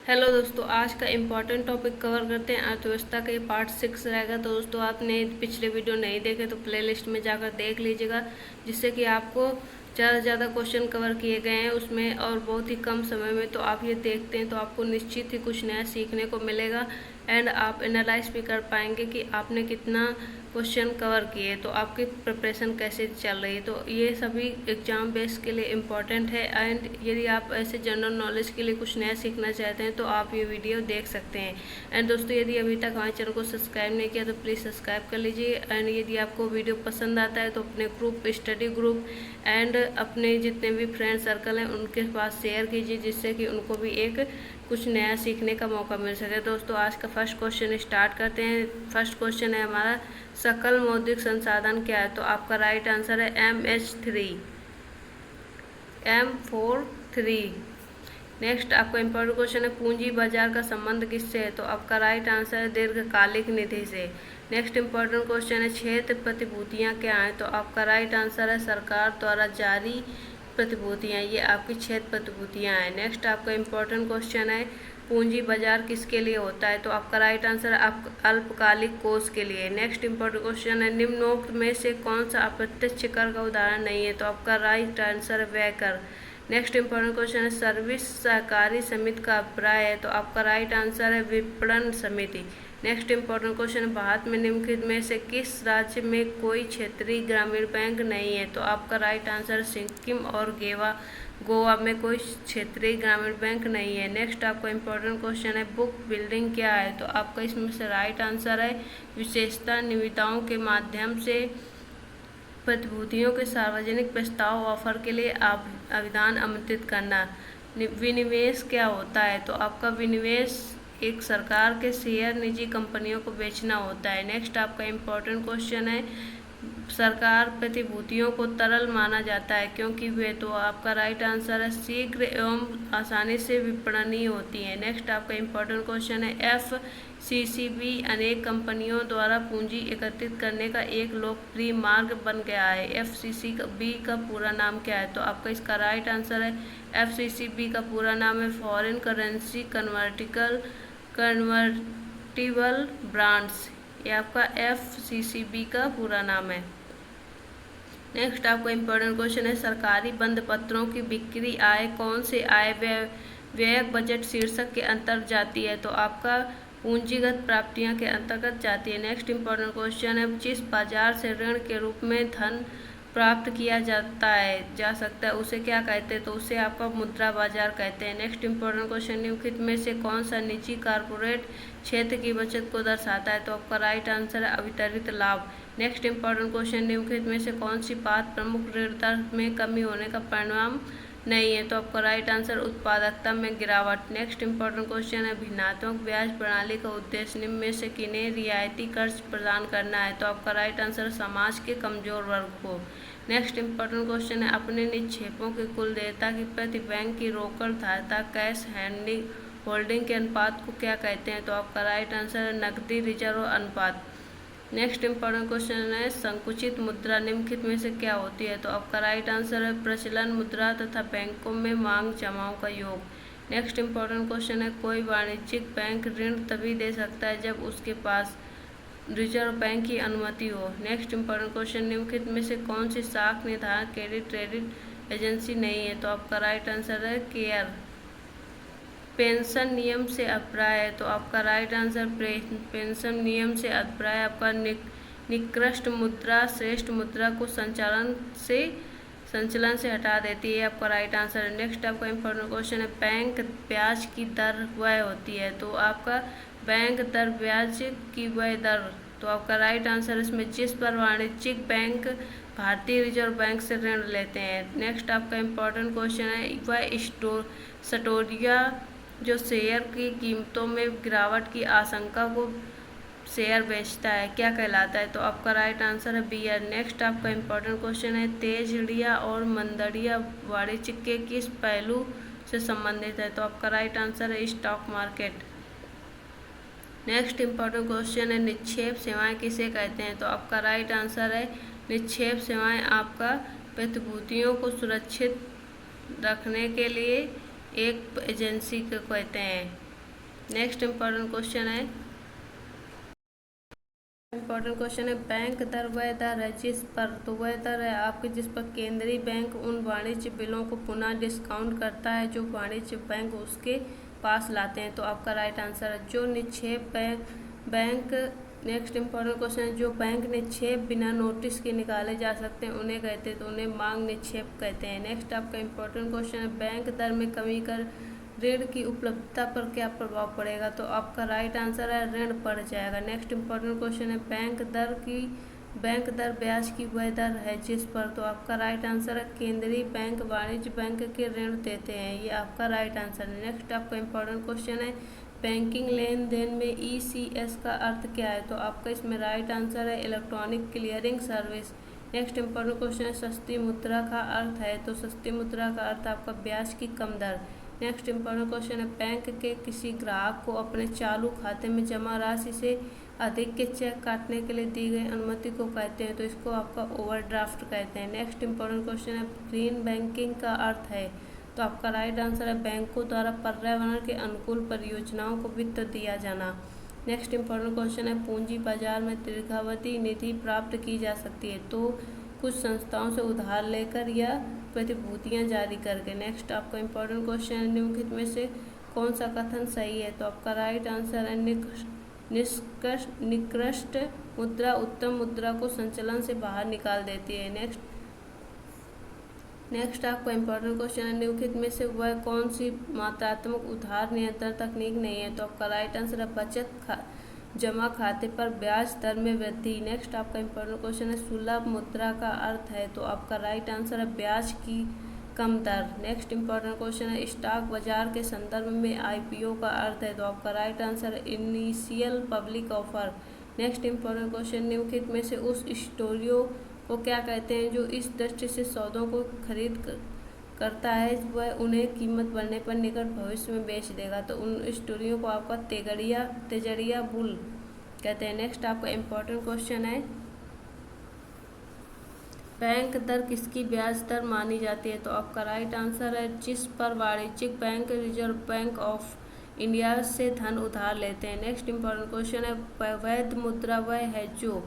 Hello दोस्तों, आज का इम्पोर्टेंट टॉपिक कवर करते हैं। अर्थव्यवस्था का ये पार्ट 6 रहेगा। तो दोस्तों, आपने पिछले वीडियो नहीं देखे तो प्लेलिस्ट में जाकर देख लीजिएगा, जिससे कि आपको ज़्यादा से ज़्यादा क्वेश्चन कवर किए गए हैं उसमें और बहुत ही कम समय में। तो आप ये देखते हैं तो आपको निश्चित ही कुछ नया सीखने को मिलेगा एंड आप एनालाइज भी कर पाएंगे कि आपने कितना क्वेश्चन कवर किए, तो आपकी प्रिपरेशन कैसे चल रही है। तो ये सभी एग्जाम बेस के लिए इम्पॉर्टेंट है एंड यदि आप ऐसे जनरल नॉलेज के लिए कुछ नया सीखना चाहते हैं तो आप ये वीडियो देख सकते हैं। एंड दोस्तों, यदि अभी तक हमारे चैनल को सब्सक्राइब नहीं किया तो प्लीज़ सब्सक्राइब कर लीजिए। एंड यदि आपको वीडियो पसंद आता है तो अपने ग्रुप, स्टडी ग्रुप एंड अपने जितने भी फ्रेंड सर्कल हैं उनके पास शेयर कीजिए, जिससे कि उनको भी एक कुछ नया सीखने का मौका मिल सके। दोस्तों, आज का फर्स्ट क्वेश्चन स्टार्ट करते हैं। फर्स्ट क्वेश्चन है हमारा, सकल मौद्रिक संसाधन क्या है। तो आपका राइट आंसर है M43। नेक्स्ट आपका इम्पोर्टेंट क्वेश्चन है, पूंजी बाजार का संबंध किससे है। तो आपका राइट आंसर है दीर्घकालिक निधि से। नेक्स्ट इम्पोर्टेंट क्वेश्चन है, क्षेत्र प्रतिभूतियाँ क्या हैं। तो आपका राइट आंसर है सरकार द्वारा जारी प्रतिभूतियाँ, ये आपकी क्षेत्र प्रतिभूतियाँ हैं। नेक्स्ट आपका इम्पोर्टेंट क्वेश्चन है, पूंजी बाजार किसके लिए होता है। तो आपका राइट आंसर है अल्पकालिक कोष के लिए। नेक्स्ट इम्पोर्टेंट क्वेश्चन है, निम्नोक्त में से कौन सा अप्रत्यक्ष कर का उदाहरण नहीं है। तो आपका राइट आंसर है व्यय कर। नेक्स्ट इम्पोर्टेंट क्वेश्चन है, सर्विस सहकारी समिति का अभिप्राय है। तो आपका राइट आंसर है विपणन समिति। नेक्स्ट इम्पोर्टेंट क्वेश्चन है, भारत में निम्नलिखित में से किस राज्य में कोई क्षेत्रीय ग्रामीण बैंक नहीं है। तो आपका राइट आंसर सिक्किम और गोवा में कोई क्षेत्रीय ग्रामीण बैंक नहीं है। नेक्स्ट आपका इम्पोर्टेंट क्वेश्चन है, बुक बिल्डिंग क्या है। तो आपका इसमें से राइट आंसर है विशेषता निविदाओं के माध्यम से प्रतिभूतियों के सार्वजनिक प्रस्ताव ऑफर के लिए आवेदन आमंत्रित करना। विनिवेश क्या होता है। तो आपका विनिवेश एक सरकार के शेयर निजी कंपनियों को बेचना होता है। नेक्स्ट आपका इम्पोर्टेंट क्वेश्चन है, सरकार प्रतिभूतियों को तरल माना जाता है क्योंकि वे। तो आपका राइट आंसर है शीघ्र एवं आसानी से विपणनीय होती है। नेक्स्ट आपका इम्पोर्टेंट क्वेश्चन है, FCCB अनेक कंपनियों द्वारा पूंजी एकत्रित करने का एक लोकप्रिय मार्ग बन गया है। FCCB का पूरा नाम क्या है। तो आपका इसका राइट आंसर है FCCB का पूरा नाम है फॉरेन करेंसी कन्वर्टिबल बॉन्ड्स। ये आपका FCCB का पूरा नाम है। नेक्स्ट आपका इम्पोर्टेंट क्वेश्चन है, सरकारी बंद पत्रों की बिक्री आय कौन से आय व्यय बजट शीर्षक के अंतर्गत जाती है। तो आपका पूंजीगत प्राप्तियां के अंतर्गत जाती है। नेक्स्ट इम्पोर्टेंट क्वेश्चन है, जिस बाजार से ऋण के रूप में धन प्राप्त किया जा सकता है उसे क्या कहते हैं। तो उसे आपका मुद्रा बाजार कहते हैं। नेक्स्ट इम्पोर्टेंट क्वेश्चन, निम्नलिखित में से कौन सा निजी कॉर्पोरेट क्षेत्र की बचत को दर्शाता है। तो आपका राइट आंसर है अवितरित लाभ। नेक्स्ट इम्पोर्टेंट क्वेश्चन, निम्नलिखित में से कौन सी बात प्रमुख ऋण दर में कमी होने का परिणाम नहीं है। तो आपका राइट आंसर उत्पादकता में गिरावट। नेक्स्ट इम्पोर्टेंट क्वेश्चन है, भिन्नात्मक ब्याज प्रणाली का उद्देश्य निम्न में से किन्हें रियायती कर्ज प्रदान करना है। तो आपका राइट आंसर समाज के कमजोर वर्ग को। नेक्स्ट इम्पोर्टेंट क्वेश्चन है, अपने निक्षेपों की कुल देयता की प्रति बैंक की रोकड़ धारता कैश होल्डिंग के अनुपात को क्या कहते हैं। तो आपका राइट आंसर है नकदी रिजर्व अनुपात। नेक्स्ट इम्पोर्टेंट क्वेश्चन है, संकुचित मुद्रा निम्नलिखित में से क्या होती है। तो आपका राइट आंसर है प्रचलन मुद्रा तथा बैंकों में मांग जमाओं का योग। नेक्स्ट इम्पोर्टेंट क्वेश्चन है, कोई वाणिज्यिक बैंक ऋण तभी दे सकता है जब उसके पास रिजर्व बैंक की अनुमति हो। नेक्स्ट इम्पोर्टेंट क्वेश्चन, निम्नलिखित में से कौन सी साख निर्धारण क्रेडिट एजेंसी नहीं है। तो आपका राइट आंसर है केयर। पेंशन नियम से अभिप्राय है। तो आपका राइट आंसर पेंशन नियम से अभिप्राय आपका निकृष्ट मुद्रा श्रेष्ठ मुद्रा को संचलन से हटा देती है। आपका राइट आंसर है। नेक्स्ट आपका इम्पोर्टेंट क्वेश्चन है, बैंक ब्याज की दर वह होती है। तो आपका बैंक दर ब्याज की वह दर। तो आपका राइट आंसर इसमें जिस पर वाणिज्यिक बैंक भारतीय रिजर्व बैंक से ऋण लेते हैं। नेक्स्ट आपका इम्पोर्टेंट क्वेश्चन है, वह सटोरिया जो शेयर की कीमतों में गिरावट की आशंका को शेयर बेचता है क्या कहलाता है। तो आपका राइट आंसर है बियर। नेक्स्ट आपका इम्पोर्टेंट क्वेश्चन है, तेजड़िया और मंदड़िया वाणिज्य के किस पहलू से संबंधित है। तो आपका राइट आंसर है stock market. Next important question है, निक्षेप सेवाएं किसे कहते हैं। तो आपका राइट आंसर है निक्षेप सेवाएं आपका प्रतिभूतियों को सुरक्षित रखने के लिए एक एजेंसी को कहते हैं। नेक्स्ट इम्पोर्टेंट क्वेश्चन है बैंक दर वह दर है जिस पर, तो वह दर है आपके जिस पर केंद्रीय बैंक उन वाणिज्य बिलों को पुनः डिस्काउंट करता है जो वाणिज्य बैंक उसके पास लाते हैं। तो आपका राइट आंसर है जो निक्षेप बैंक। नेक्स्ट इम्पोर्टेंट क्वेश्चन है जो बैंक निक्षेप बिना नोटिस के निकाले जा सकते हैं उन्हें कहते हैं, तो उन्हें मांग निक्षेप कहते हैं। नेक्स्ट आपका इम्पोर्टेंट क्वेश्चन है बैंक दर में कमी कर ऋण की उपलब्धता पर क्या प्रभाव पड़ेगा, तो आपका राइट आंसर है ऋण बढ़ जाएगा। नेक्स्ट इम्पोर्टेंट क्वेश्चन है बैंक दर ब्याज की वह दर है जिस पर, तो आपका राइट आंसर है केंद्रीय बैंक वाणिज्य बैंक के ऋण देते हैं, ये आपका राइट आंसर है। नेक्स्ट आपका इम्पोर्टेंट क्वेश्चन है बैंकिंग लेन देन में ECS का अर्थ क्या है, तो आपका इसमें राइट आंसर है electronic clearing service. Next important question है सस्ती मुद्रा का अर्थ है, तो सस्ती मुद्रा का अर्थ आपका ब्याज की कम दर। नेक्स्ट इम्पोर्टेंट क्वेश्चन है बैंक के किसी ग्राहक को अपने चालू खाते में जमा राशि से अधिक के चेक काटने के लिए दी गई अनुमति को कहते हैं, तो इसको आपका ओवरड्राफ्ट कहते हैं। नेक्स्ट इम्पोर्टेंट क्वेश्चन है ग्रीन बैंकिंग का अर्थ है, तो आपका राइट आंसर है बैंकों द्वारा पर्यावरण के अनुकूल परियोजनाओं को वित्त दिया जाना। नेक्स्ट इम्पोर्टेंट क्वेश्चन है पूंजी बाजार में दीर्घावधि निधि प्राप्त की जा सकती है, तो कुछ संस्थाओं से उधार लेकर या प्रतिभूतियां जारी करके। नेक्स्ट आपका इम्पोर्टेंट क्वेश्चन है निम्नलिखित में से कौन सा कथन सही है, तो आपका राइट आंसर है निकृष्ट मुद्रा उत्तम मुद्रा को संचलन से बाहर निकाल देती है। नेक्स्ट आपका इम्पोर्टेंट क्वेश्चन है निम्नलिखित में से वह कौन सी मात्रात्मक उधार नियंत्रण तकनीक नहीं है, तो आपका राइट आंसर है बचत जमा खाते पर ब्याज दर में वृद्धि। नेक्स्ट आपका इम्पोर्टेंट क्वेश्चन है सुलभ मुद्रा का अर्थ है, तो आपका राइट आंसर है ब्याज की कम दर। नेक्स्ट इम्पोर्टेंट क्वेश्चन है स्टॉक बाजार के संदर्भ में IPO का अर्थ है, तो आपका राइट आंसर है initial public offer. Next important question निम्नलिखित में से उस स्टोरियो को क्या कहते हैं जो इस दृष्टि से सौदों को खरीद करता है वह उन्हें कीमत बढ़ने पर निकट भविष्य में बेच देगा, तो उन स्टोरियों को आपका तेजड़िया बुल कहते हैं। नेक्स्ट आपका इम्पोर्टेंट क्वेश्चन है बैंक दर किसकी ब्याज दर मानी जाती है, तो आपका राइट आंसर है जिस पर वाणिज्यिक bank reserve bank of India से धन उधार लेते हैं। नेक्स्ट इम्पोर्टेंट क्वेश्चन है वैध मुद्रा वह है जो,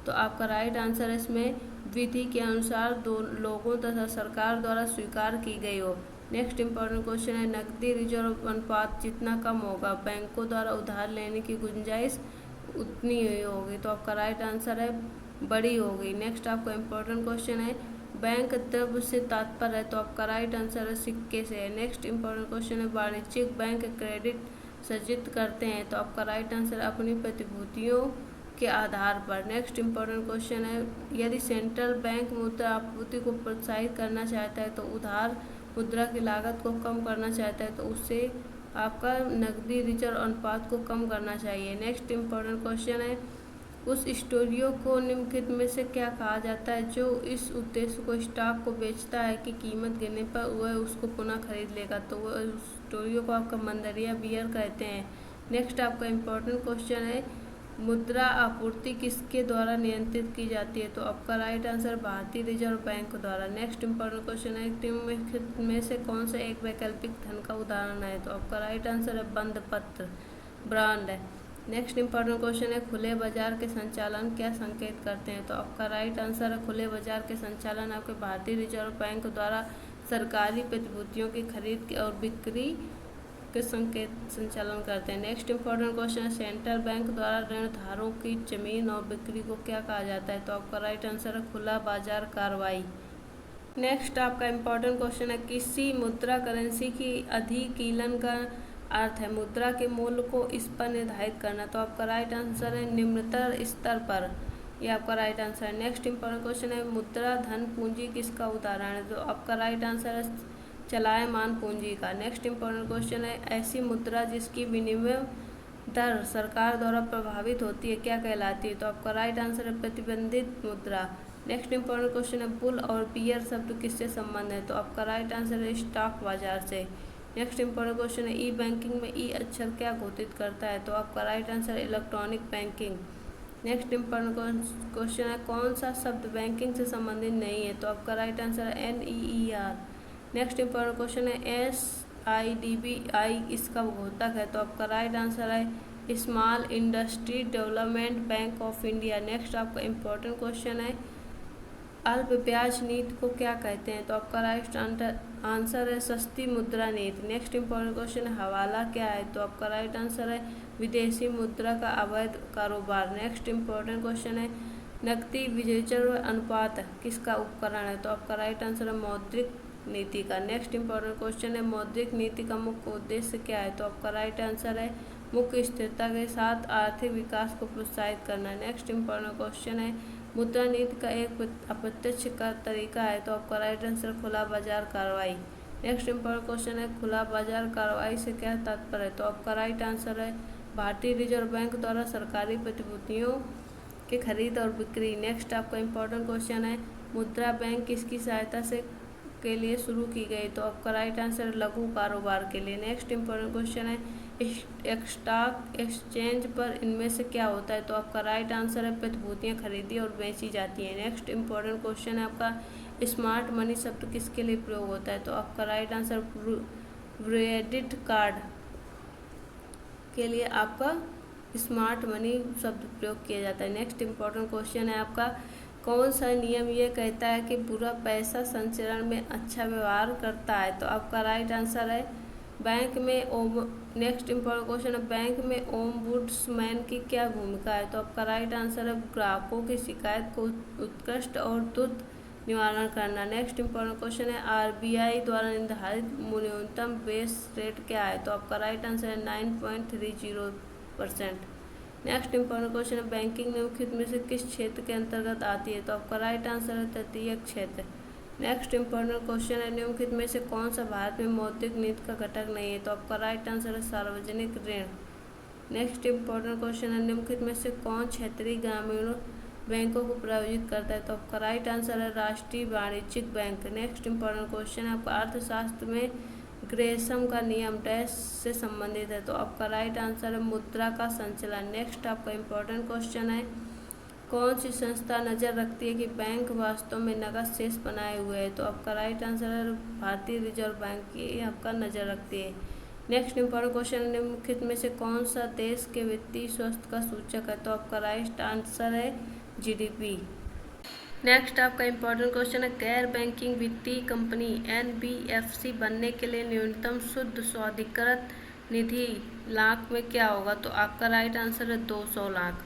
तो आपका राइट आंसर है इसमें विधि के अनुसार दो लोगों तथा सरकार द्वारा स्वीकार की गई हो। नेक्स्ट इम्पोर्टेंट क्वेश्चन है नकदी रिजर्व अनुपात जितना कम होगा बैंकों द्वारा उधार लेने की गुंजाइश उतनी ही होगी, तो आपका राइट आंसर है बड़ी होगी। नेक्स्ट आपका इम्पोर्टेंट क्वेश्चन है बैंक द्रव्य से तात्पर्य है, तो आपका राइट आंसर है सिक्के से है। नेक्स्ट इम्पोर्टेंट क्वेश्चन है वाणिज्यिक बैंक क्रेडिट सृजित करते हैं, तो आपका राइट आंसर अपनी प्रतिभूतियों के आधार पर। नेक्स्ट इम्पोर्टेंट क्वेश्चन है यदि सेंट्रल बैंक मुद्रा आपूर्ति को प्रोत्साहित करना चाहता है तो उधार मुद्रा की लागत को कम करना चाहता है तो उससे आपका नकदी रिजर्व अनुपात को कम करना चाहिए। नेक्स्ट इम्पोर्टेंट क्वेश्चन है उस स्टोरियो को निम्नलिखित में से क्या कहा जाता है जो इस उद्देश्य को स्टॉक को बेचता है कि कीमत गिरने पर वह उसको पुनः खरीद लेगा, तो वह स्टोरियो को आपका मंदरिया बियर कहते हैं। नेक्स्ट आपका इम्पोर्टेंट क्वेश्चन है मुद्रा आपूर्ति किसके द्वारा नियंत्रित की जाती है, तो आपका राइट आंसर भारतीय रिजर्व बैंक द्वारा। नेक्स्ट इम्पोर्टेंट क्वेश्चन है निम्नलिखित में से कौन सा एक वैकल्पिक धन का उदाहरण है, तो आपका राइट आंसर है बंद पत्र ब्रांड है। नेक्स्ट इम्पोर्टेंट क्वेश्चन है खुले बाजार के संचालन क्या संकेत करते हैं, तो आपका राइट आंसर है खुले बाजार के संचालन आपके भारतीय रिजर्व बैंक द्वारा सरकारी प्रतिभूतियों की खरीद और बिक्री के संचालन करते हैं। नेक्स्ट इम्पोर्टेंट क्वेश्चन है सेंट्रल बैंक द्वारा ऋणधारकों की जमीन और बिक्री को क्या कहा जाता है, तो आपका राइट आंसर है खुला बाजार कार्रवाई। नेक्स्ट आपका इम्पोर्टेंट क्वेश्चन है किसी मुद्रा करेंसी की अधिकीलन का अर्थ है मुद्रा के मूल्य को इस पर निर्धारित करना, तो आपका राइट आंसर है निम्नतर स्तर पर, यह आपका राइट आंसर है। नेक्स्ट इम्पोर्टेंट क्वेश्चन है मुद्रा धन पूंजी किसका उदाहरण है, तो आपका राइट आंसर है चलायमान पूंजी का। नेक्स्ट इम्पोर्टेंट क्वेश्चन है ऐसी मुद्रा जिसकी विनिमय दर सरकार द्वारा प्रभावित होती है क्या कहलाती है, तो आपका राइट आंसर है प्रतिबंधित मुद्रा। नेक्स्ट इम्पोर्टेंट क्वेश्चन है बुल और बियर शब्द किससे संबंध है, तो आपका राइट आंसर है स्टॉक बाजार से। नेक्स्ट इम्पोर्टेंट क्वेश्चन है ई बैंकिंग में ई अक्षर क्या घोषित करता है, तो आपका राइट आंसर है electronic banking. Next important question है कौन सा शब्द बैंकिंग से संबंधित नहीं है, तो आपका राइट आंसर है NEER। नेक्स्ट इम्पोर्टेंट क्वेश्चन है IDBI इसका घोतक है। तो आपका राइट आंसर है small industry development bank of India. Next आपका इम्पोर्टेंट क्वेश्चन है अल्प ब्याज नीति को क्या कहते हैं। तो आपका राइट आंसर है सस्ती मुद्रा नीति। नेक्स्ट इम्पोर्टेंट क्वेश्चन है हवाला क्या है। तो आपका राइट आंसर है विदेशी मुद्रा का अवैध कारोबार। नेक्स्ट इम्पोर्टेंट क्वेश्चन है नकदी विजय अनुपात किसका उपकरण है। तो आपका राइट आंसर है मौद्रिक नीति का। नेक्स्ट इम्पोर्टेंट क्वेश्चन है मौद्रिक नीति का मुख्य उद्देश्य क्या है। तो आपका राइट आंसर है मुख्य स्थिरता के साथ आर्थिक विकास को प्रोत्साहित करना। नेक्स्ट इम्पोर्टेंट क्वेश्चन है मुद्रा नीति का एक अप्रत्यक्ष का तरीका है। तो आपका राइट आंसर खुला बाजार कार्रवाई। नेक्स्ट इम्पोर्टेंट क्वेश्चन है खुला बाजार कार्रवाई से क्या तात्पर्य है। तो आपका राइट आंसर है भारतीय रिजर्व बैंक द्वारा सरकारी प्रतिभूतियों की खरीद और बिक्री। नेक्स्ट आपका इम्पोर्टेंट क्वेश्चन है मुद्रा बैंक किसकी सहायता से के लिए शुरू की गई। तो आपका राइट आंसर लघु कारोबार के लिए। नेक्स्ट इम्पोर्टेंट क्वेश्चन है स्टॉक एक्सचेंज पर इनमें से क्या होता है। तो आपका राइट आंसर है प्रतिभूतियां खरीदी और बेची जाती हैं। नेक्स्ट इम्पोर्टेंट क्वेश्चन है आपका स्मार्ट मनी शब्द किसके लिए प्रयोग होता है। तो आपका राइट आंसर क्रेडिट कार्ड के लिए आपका स्मार्ट मनी शब्द प्रयोग किया जाता है। नेक्स्ट इम्पोर्टेंट क्वेश्चन है आपका कौन सा नियम ये कहता है कि बुरा पैसा संचरण में अच्छा व्यवहार करता है। तो आपका राइट आंसर है बैंक में नेक्स्ट इम्पोर्टेंट क्वेश्चन है बैंक में ओम्बुड्समैन की क्या भूमिका है। तो आपका राइट आंसर है ग्राहकों की शिकायत को उत्कृष्ट और तुरंत निवारण करना। नेक्स्ट इम्पोर्टेंट क्वेश्चन है RBI द्वारा निर्धारित न्यूनतम बेस रेट क्या है। तो आपका राइट आंसर है 9.30%। नेक्स्ट इम्पोर्टेंट क्वेश्चन है बैंकिंग निम्नलिखित में से किस क्षेत्र के अंतर्गत आती है। तो आपका राइट आंसर है तृतीय क्षेत्र। नेक्स्ट इम्पोर्टेंट क्वेश्चन है निम्नलिखित में से कौन सा भारत में मौद्रिक नीति का घटक नहीं है। तो आपका राइट आंसर है सार्वजनिक ऋण। नेक्स्ट इम्पोर्टेंट क्वेश्चन है निम्नलिखित में से कौन क्षेत्रीय ग्रामीण बैंकों को प्रायोजित करता है। तो आपका राइट आंसर है राष्ट्रीय वाणिज्यिक बैंक। नेक्स्ट इम्पोर्टेंट क्वेश्चन है आपका अर्थशास्त्र में ग्रेसम का नियम डैश से संबंधित है। तो आपका राइट आंसर है मुद्रा का संचलन। नेक्स्ट आपका इम्पोर्टेंट क्वेश्चन है कौन सी संस्था नज़र रखती है कि बैंक वास्तव में नकद शेष बनाए हुए है। तो आपका राइट आंसर है भारतीय रिजर्व बैंक की आपका नज़र रखती है। नेक्स्ट इम्पोर्टेंट क्वेश्चन है निम्नलिखित में से कौन सा देश के वित्तीय स्वास्थ्य का सूचक है। तो आपका राइट आंसर है GDP। नेक्स्ट आपका इम्पोर्टेंट क्वेश्चन है गैर बैंकिंग वित्तीय कंपनी NBFC बनने के लिए न्यूनतम शुद्ध स्वाधिकृत निधि लाख में क्या होगा। तो आपका राइट आंसर है 200 लाख।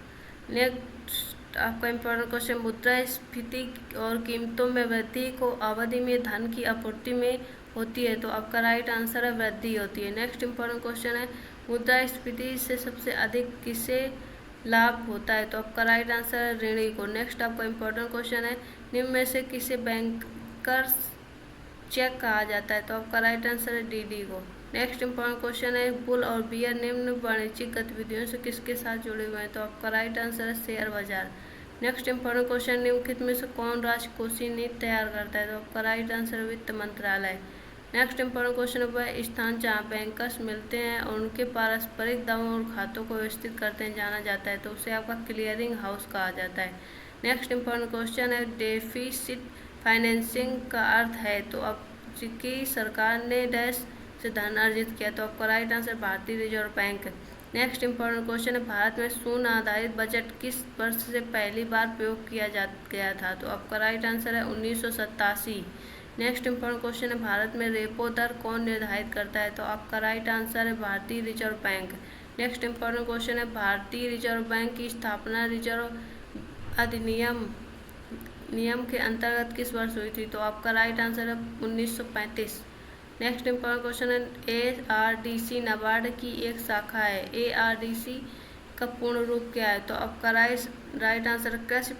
नेक्स्ट आपका इम्पोर्टेंट क्वेश्चन मुद्रास्फीति और कीमतों में वृद्धि को अवधि में धन की आपूर्ति में होती है। तो आपका राइट आंसर है वृद्धि होती है। नेक्स्ट इम्पोर्टेंट क्वेश्चन है मुद्रास्फीति से सबसे अधिक किसे लाभ होता है। तो आपका राइट आंसर है ऋणी को। नेक्स्ट आपका इम्पोर्टेंट क्वेश्चन है निम्न में से किसे बैंकर्स चेक कहा जाता है। तो आपका राइट आंसर है DD को। नेक्स्ट इम्पोर्टेंट क्वेश्चन है बुल और बियर निम्न वाणिज्यिक गतिविधियों से किसके साथ जुड़े हुए हैं। तो आपका राइट आंसर है शेयर बाजार। नेक्स्ट इम्पोर्टेंट क्वेश्चन निम्नलिखित में से कौन राष्ट्रकोषीय नीति तैयार करता है। तो आपका राइट आंसर है वित्त मंत्रालय। नेक्स्ट इम्पोर्टेंट क्वेश्चन है वह स्थान जहाँ बैंकर्स मिलते हैं और उनके पारस्परिक दावों और खातों को व्यवस्थित करते हैं जाना जाता है। तो उसे आपका क्लियरिंग हाउस कहा जाता है। नेक्स्ट इम्पोर्टेंट क्वेश्चन है डेफिसिट फाइनेंसिंग का अर्थ है। तो अब की सरकार ने डैश से धन अर्जित किया। तो आपका राइट आंसर भारतीय reserve bank. Next important question है भारत में शून्य आधारित बजट किस वर्ष से पहली बार प्रयोग किया गया था। तो आपका राइट आंसर है 1987। नेक्स्ट इम्पोर्टेंट क्वेश्चन है भारत में रेपो दर कौन निर्धारित करता है। तो आपका राइट आंसर है भारतीय reserve bank. Next important question है भारतीय रिजर्व बैंक की स्थापना रिजर्व अधिनियम के अंतर्गत किस वर्ष हुई थी। तो आपका राइट आंसर है 1935। नेक्स्ट इम्पोर्टेंट क्वेश्चन है ARDC नाबार्ड की एक शाखा है। ARDC का पूर्ण रूप क्या है। तो आपका राइट आंसर कृषि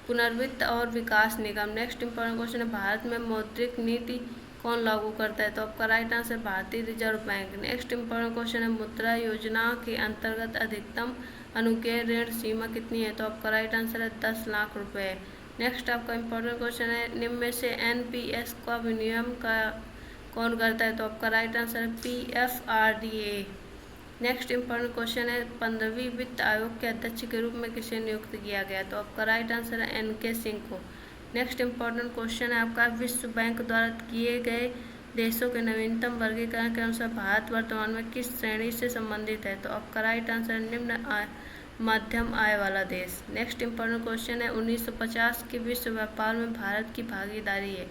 पुनर्वित्त और विकास निगम। नेक्स्ट इम्पोर्टेंट क्वेश्चन है भारत में मौद्रिक नीति कौन लागू करता है। तो आपका राइट आंसर भारतीय reserve bank. Next important question है मुद्रा योजना के अंतर्गत अधिकतम अनुग्रह ऋण सीमा कितनी है। तो आपका राइट आंसर है 10 लाख रुपए। नेक्स्ट आपका इम्पोर्टेंट क्वेश्चन है निम्न में से NPS का विनियमन कौन करता है। तो आपका राइट आंसर है PFRDA। नेक्स्ट इम्पोर्टेंट क्वेश्चन है 15वीं वित्त आयोग के अध्यक्ष के रूप में किसे नियुक्त किया गया। तो आपका राइट आंसर है NK सिंह को। नेक्स्ट इम्पोर्टेंट क्वेश्चन है आपका विश्व बैंक द्वारा किए गए देशों के नवीनतम वर्गीकरण के अनुसार भारत वर्तमान में किस श्रेणी से संबंधित है? तो आपका राइट आंसर निम्न आय मध्यम आय वाला देश। नेक्स्ट इंपॉर्टेंट क्वेश्चन है 1950 के विश्व व्यापार में भारत की भागीदारी है।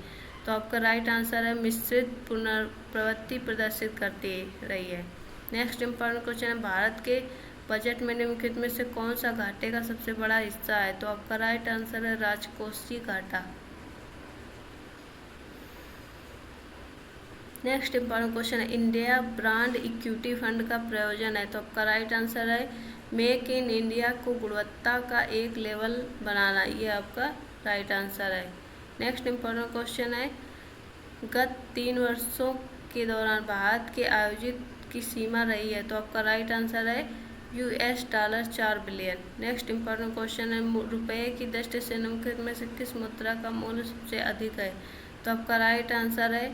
तो आपका राइट आंसर है मिश्रित पुनर्प्रवृत्ति प्रदर्शित करती रही है। नेक्स्ट इंपॉर्टेंट क्वेश्चन है भारत के बजट में निम्नलिखित में से कौन सा घाटे का सबसे बड़ा हिस्सा है? तो आपका राइट आंसर है राजकोषीय घाटा। नेक्स्ट इंपॉर्टेंट क्वेश्चन है इंडिया ब्रांड इक्विटी फंड का प्रयोजन है। तो आपका राइट आंसर है मेक इन इंडिया को गुणवत्ता का एक लेवल बनाना, ये आपका राइट आंसर है। नेक्स्ट इंपॉर्टेंट क्वेश्चन है गत 3 वर्षों के दौरान भारत के आयोजित की सीमा रही है। तो आपका राइट आंसर है $4 बिलियन। नेक्स्ट इंपॉर्टेंट क्वेश्चन है रुपये की दृष्टि से निम्नलिखित में से किस मुद्रा का मूल्य सबसे अधिक है? तो आपका राइट आंसर है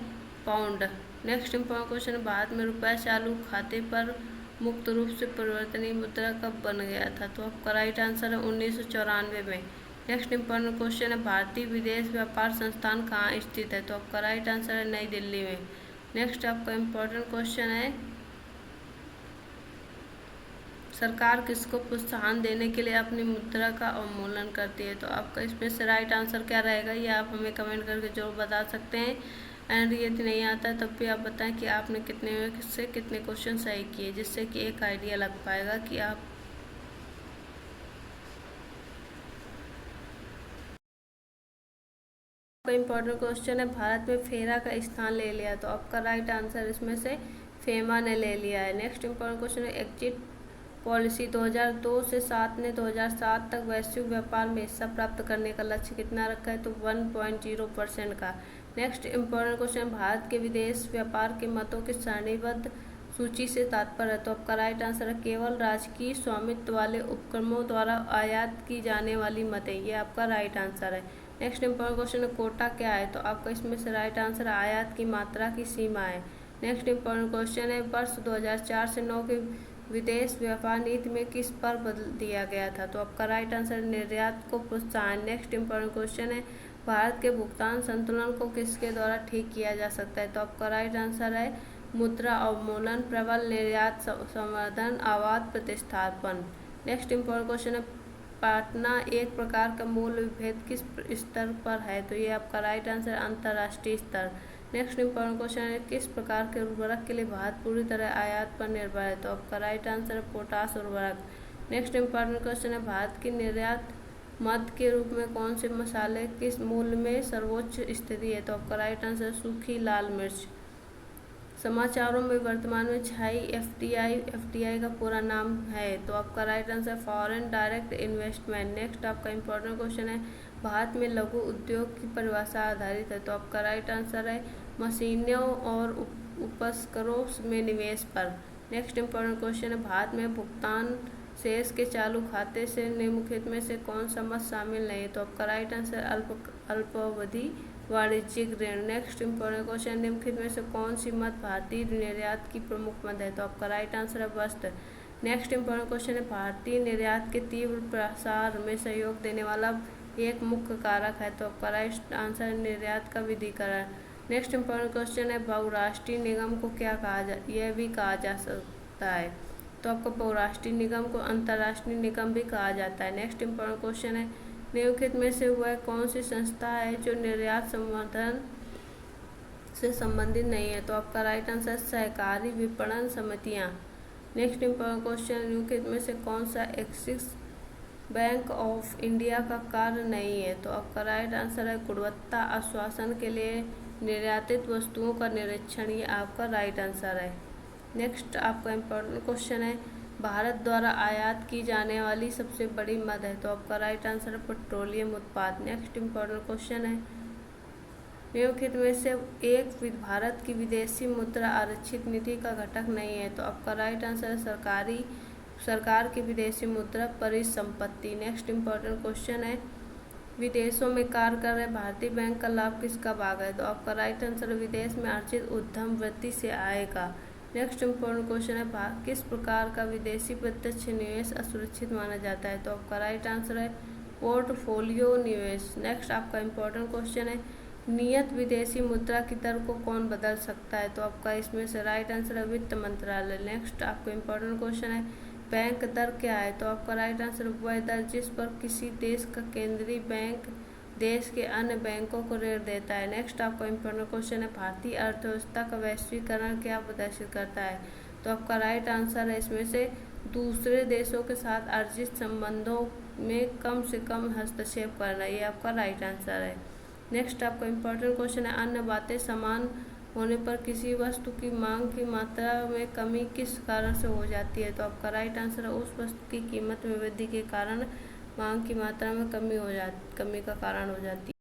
pound. Next important question Bharat में रुपया चालू खाते पर मुक्त रूप से परिवर्तनीय मुद्रा कब बन गया था? तो आपका राइट आंसर है 1994 में। नेक्स्ट इंपॉर्टेंट क्वेश्चन है भारतीय विदेश व्यापार संस्थान कहाँ स्थित है? तो आपका राइट आंसर है नई दिल्ली में। नेक्स्ट आपका इंपॉर्टेंट क्वेश्चन है सरकार किसको प्रोत्साहन देने के लिए अपनी मुद्रा का अवमूल्यन करती है? तो आपका इसमें से राइट आंसर क्या रहेगा, ये आप हमें कमेंट करके जरूर बता सकते हैं। एंड यदि नहीं आता है तब भी आप बताएं कि आपने कितने में से कितने क्वेश्चन सही किए, जिससे कि एक आइडिया लग पाएगा कि आप इम्पोर्टेंट क्वेश्चन है भारत में फेरा का स्थान ले लिया। तो आपका राइट आंसर इसमें से फेमा ने ले लिया है। नेक्स्ट इम्पोर्टेंट क्वेश्चन है एग्जिट पॉलिसी 2002 से 7 ने 2007 तक वैश्विक व्यापार में हिस्सा प्राप्त करने का लक्ष्य कितना रखा है? तो 1.0% का। नेक्स्ट इम्पोर्टेंट क्वेश्चन भारत के विदेश व्यापार के मतों की सारणीबद्ध सूची से तात्पर्य है। तो आपका राइट आंसर है केवल राजकीय स्वामित्व वाले उपक्रमों द्वारा आयात की जाने वाली मतें, ये आपका राइट आंसर है। नेक्स्ट इम्पोर्टेंट क्वेश्चन है कोटा क्या है? तो आपका इसमें से राइट आंसर आयात की मात्रा की सीमा है। नेक्स्ट इम्पोर्टेंट क्वेश्चन है वर्ष 2004 से 9 के विदेश व्यापार नीति में किस पर बदल दिया गया था? तो आपका राइट आंसर निर्यात को प्रोत्साहन। नेक्स्ट इम्पोर्टेंट क्वेश्चन है भारत के भुगतान संतुलन को किसके द्वारा ठीक किया जा सकता है? तो आपका राइट आंसर है मुद्रा अवमूल्यन, प्रबल निर्यात संवर्धन, आवाज प्रतिस्थापन। नेक्स्ट इम्पोर्टेंट क्वेश्चन है पाटना एक प्रकार का मूल्य विभेद किस स्तर पर है? तो ये आपका राइट आंसर अंतर्राष्ट्रीय स्तर। नेक्स्ट इम्पोर्टेंट क्वेश्चन है किस प्रकार के उर्वरक के लिए भारत पूरी तरह आयात पर निर्भर है? तो आपका राइट आंसर है पोटाश उर्वरक। नेक्स्ट इम्पोर्टेंट क्वेश्चन है भारत की निर्यात मद के रूप में कौन से मसाले किस मूल्य में सर्वोच्च स्थिति है? तो आपका राइट आंसर सूखी लाल मिर्च। समाचारों में वर्तमान में छाई एफडीआई का पूरा नाम है? तो आपका right answer foreign direct investment. Next आपका इंपॉर्टेंट क्वेश्चन है भारत में लघु उद्योग की परिभाषा आधारित है? तो आपका राइट आंसर है मशीनों और उपकरणों में निवेश पर। नेक्स्ट इंपॉर्टेंट क्वेश्चन है भारत में भुगतान शेष के चालू खाते से निम्नलिखित में से कौन सा मत शामिल नहीं है? तो आपका राइट आंसर अल्पावधि वाणिज्यिक ऋण। नेक्स्ट इंपॉर्टेंट क्वेश्चन निम्नलिखित में से कौन सी मद भारतीय निर्यात की प्रमुख मद है? तो आपका राइट आंसर है वस्त्र। नेक्स्ट इंपॉर्टेंट क्वेश्चन है भारतीय निर्यात के तीव्र प्रसार में सहयोग देने वाला एक मुख्य कारक है? तो आपका राइट आंसर निर्यात का विविधीकरण। नेक्स्ट इंपॉर्टेंट क्वेश्चन है बहुराष्ट्रीय निगम को क्या यह भी कहा जा सकता है? तो आपको बहुराष्ट्रीय निगम को अंतर्राष्ट्रीय निगम भी कहा जाता है। नेक्स्ट इंपॉर्टेंट क्वेश्चन है निम्नलिखित में से वह कौन सी संस्था है जो निर्यात संवर्धन से संबंधित नहीं है? तो आपका राइट आंसर सहकारी विपणन समितियां। नेक्स्ट इंपॉर्टेंट क्वेश्चन निम्नलिखित में से कौन सा एक्सिस बैंक ऑफ इंडिया का कार्य नहीं है? तो आपका राइट आंसर है गुणवत्ता आश्वासन के लिए निर्यातित वस्तुओं का निरीक्षण, ये आपका राइट आंसर है। नेक्स्ट आपका इम्पोर्टेंट क्वेश्चन है भारत द्वारा आयात की जाने वाली सबसे बड़ी मद है? तो आपका राइट आंसर है पेट्रोलियम उत्पाद। नेक्स्ट इम्पोर्टेंट क्वेश्चन है निम्नलिखित में से एक भारत की विदेशी मुद्रा आरक्षित नीति का घटक नहीं है? तो आपका राइट आंसर है सरकार की विदेशी मुद्रा परिसंपत्ति। नेक्स्ट इम्पोर्टेंट क्वेश्चन है विदेशों में कार्य कर रहे भारतीय बैंक का लाभ किसका भाग है? तो आपका राइट आंसर विदेश में अर्जित उद्यम वृत्ति से आएगा। नेक्स्ट इम्पोर्टेंट क्वेश्चन है किस प्रकार का विदेशी प्रत्यक्ष निवेश असुरक्षित माना जाता है? तो आपका राइट आंसर है पोर्टफोलियो निवेश। नेक्स्ट आपका इम्पोर्टेंट क्वेश्चन है नियत विदेशी मुद्रा की दर को कौन बदल सकता है? तो आपका इसमें से राइट आंसर है वित्त मंत्रालय। नेक्स्ट आपको इम्पोर्टेंट क्वेश्चन है, बैंक दर क्या है? तो आपका राइट आंसर वह दर जिस पर किसी देश का केंद्रीय बैंक देश के अन्य बैंकों को ऋण देता है। नेक्स्ट आपका इम्पोर्टेंट क्वेश्चन है, भारतीय अर्थव्यवस्था का वैश्वीकरण क्या प्रदर्शित करता है? तो आपका राइट आंसर है इसमें से दूसरे देशों के साथ अर्जित संबंधों में कम से कम हस्तक्षेप करना, ये आपका राइट आंसर है। नेक्स्ट आपका इम्पोर्टेंट क्वेश्चन है, अन्य बातें समान होने पर किसी वस्तु की मांग की मात्रा में कमी किस कारण से हो जाती है? तो आपका राइट आंसर है उस वस्तु की कीमत में वृद्धि के कारण मांग की मात्रा में कमी का कारण हो जाती है।